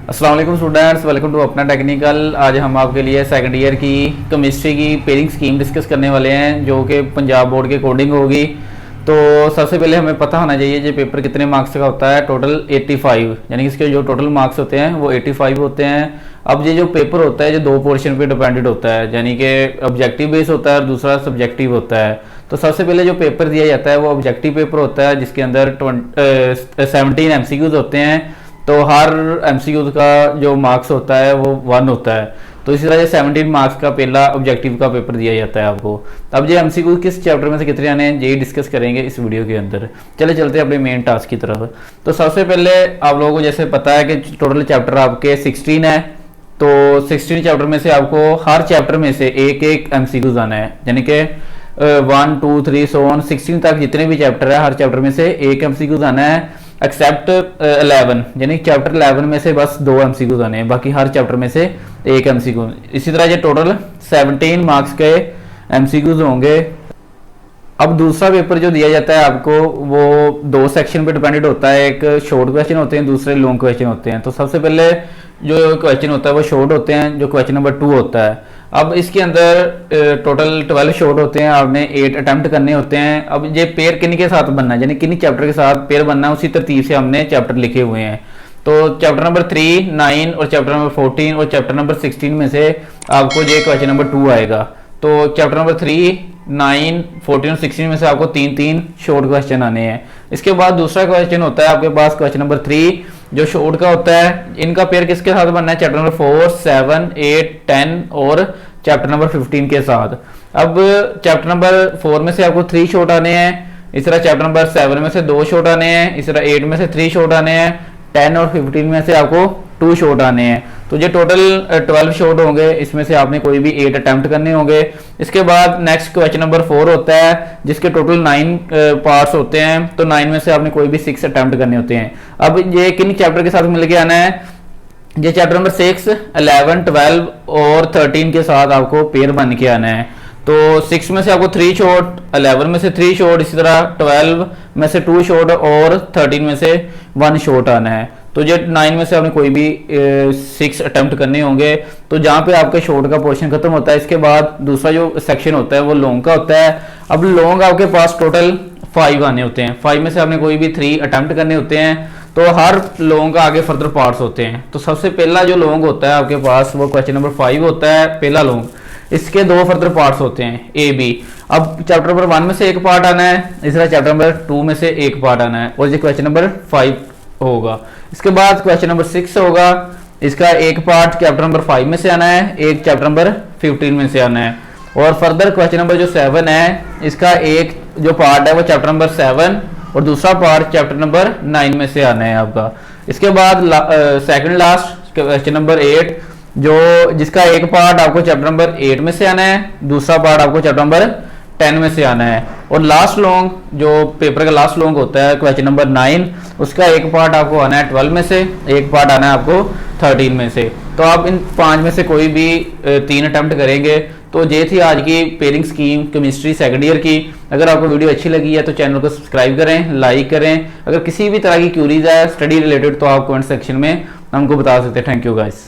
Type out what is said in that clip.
अस्सलाम वालेकुम students, welcome to अपना टेक्निकल। आज हम आपके लिए सेकंड ईयर की केमिस्ट्री की पेयरिंग स्कीम डिस्कस करने वाले हैं जो कि पंजाब बोर्ड के अकॉर्डिंग होगी। तो सबसे पहले हमें पता होना चाहिए ये पेपर कितने मार्क्स का होता है। टोटल 85, यानी कि इसके जो टोटल मार्क्स होते हैं वो 85 होते हैं। अब ये जो पेपर होता है जो दो पोर्शन पे डिपेंडेड होता है, यानी कि ऑब्जेक्टिव बेस होता है और दूसरा सब्जेक्टिव होता है। तो सबसे पहले जो पेपर दिया जाता है वो ऑब्जेक्टिव पेपर होता है जिसके अंदर 17 MCQs होते हैं। तो हर MCQ का जो मार्क्स होता है वो 1 होता है। तो इसी तरह 17 मार्क्स का पहला ऑब्जेक्टिव का पेपर दिया जाता है आपको। अब ये MCQ किस चैप्टर में से कितने आने हैं यही डिस्कस करेंगे इस वीडियो के अंदर। चले चलते हैं अपने मेन टास्क की तरफ। तो सबसे पहले आप लोगों को जैसे पता है कि टोटल चैप्टर आपके 16 है। तो 16 चैप्टर में से आपको हर चैप्टर में से एक एक MCQ आना है, यानी कि 1 2 3 so on 16 तक जितने भी चैप्टर है हर चैप्टर में से एक MCQ आना है, एक्सेप्ट 11, यानी चैप्टर 11 में से बस 2 MCQ आने हैं, बाकी हर चैप्टर में से एक MCQ। इसी तरह ये टोटल 17 मार्क्स के MCQs होंगे। अब दूसरा पेपर जो दिया जाता है आपको वो 2 सेक्शन पे डिपेंडेड होता है। एक शॉर्ट क्वेश्चन होते हैं, दूसरे लॉन्ग क्वेश्चन होते हैं। तो सबसे पहले जो क्वेश्चन होता है वो शॉर्ट होते हैं, जो क्वेश्चन नंबर 2 होता है। अब इसके अंदर टोटल 12 शॉर्ट होते हैं, आपने 8 अटेम्प्ट करने होते हैं। अब ये पेयर किन के साथ बनना है, यानी किन चैप्टर के साथ पेयर बनना है, उसी तरतीब से हमने चैप्टर लिखे हुए हैं। तो चैप्टर नंबर 3, 9 और चैप्टर नंबर 14 और चैप्टर नंबर 16 में से आपको ये क्वेश्चन नंबर 2 आएगा। तो चैप्टर नंबर 3, 9, 14 और 16 में से आपको 3-3 शॉर्ट क्वेश्चन आने हैं। इसके बाद दूसरा क्वेश्चन होता है आपके पास क्वेश्चन नंबर 3 जो शॉर्ट का होता है। इनका पेयर किसके साथ बनना है, चैप्टर नंबर 4, 7, 8, 10 और चैप्टर नंबर 15 के साथ। अब चैप्टर नंबर 4 में से आपको 3 शॉर्ट आने हैं। इस तरह चैप्टर नंबर 7 में से 2 शॉर्ट आने हैं। इस तरह 8 में से 3 शॉर्ट आने हैं। 10 और 15 में से आपको 2 शॉर्ट आने हैं। तो ये टोटल 12 शॉर्ट होंगे, इसमें से आपने कोई भी 8 अटेम्प्ट करने होंगे। इसके बाद नेक्स्ट क्वेश्चन नंबर 4 होता है जिसके टोटल 9 पार्ट्स होते हैं। तो 9 में से आपने कोई भी 6 अटेम्प्ट करने होते हैं। अब ये किन चैप्टर के साथ मिलके आना है, ये चैप्टर नंबर 6, 11, 12 और 13 के साथ आपको पेयर बन के आना है। तो 6 में से आपको 3 शॉर्ट, 11 में से 3 शॉर्ट, इसी तरह 12 में से 2 शॉर्ट और 13 में से 1 शॉर्ट आना है। तो ये 9 में से आपने कोई भी 6 अटेम्प्ट करने होंगे। तो जहाँ पे आपके शॉर्ट का पोर्शन खत्म होता है, इसके बाद दूसरा जो सेक्शन होता है वो लॉन्ग का होता है। अब लॉन्ग आपके पास टोटल 5 आने होते हैं। 5 में से आपने कोई भी 3 अटेम्प्ट करने होते हैं। तो हर लॉन्ग का आगे फर्दर पार्ट्स होते हैं। तो सबसे पहला जो लॉन्ग होता है आपके पास वो क्वेश्चन नंबर 5 होता है, पहला लॉन्ग। इसके 2 फर्दर पार्ट्स होते हैं, A, B। अब चैप्टर नंबर 1 में से एक पार्ट आना है, इस तरह चैप्टर नंबर 2 में से एक पार्ट आना है और ये क्वेश्चन नंबर 5 होगा। इसके बाद क्वेश्चन नंबर 6 होगा, इसका एक पार्ट चैप्टर नंबर 5 में से आना है, एक चैप्टर नंबर 15 में से आना है। और फर्दर क्वेश्चन नंबर जो 7 है, इसका एक जो पार्ट है वो चैप्टर नंबर 7 और दूसरा पार्ट चैप्टर नंबर 9 में से आना है आपका। इसके बाद सेकंड लास्ट क्वेश्चन नंबर 8 जो जिसका एक पार्ट आपको चैप्टर नंबर 8 में से आना है, दूसरा पार्ट आपको चैप्टर नंबर 10 में से आना है। और लास्ट लॉन्ग जो पेपर का लास्ट लॉन्ग होता है क्वेश्चन नंबर 9, उसका एक पार्ट आपको आना है 12 में से, एक पार्ट आना है आपको 13 में से। तो आप इन 5 में से कोई भी 3 अटेम्प्ट करेंगे। तो ये थी आज की pairing scheme chemistry second year की। अगर आपको वीडियो अच्छी लगी है तो चैनल को सब्सक्राइब करें, लाइक करें। अगर किसी भी तरह की क्यूरीज है स्टडी रिलेटेड तो आप कमेंट सेक्शन में हमको बता सकते हैं। Thank you guys.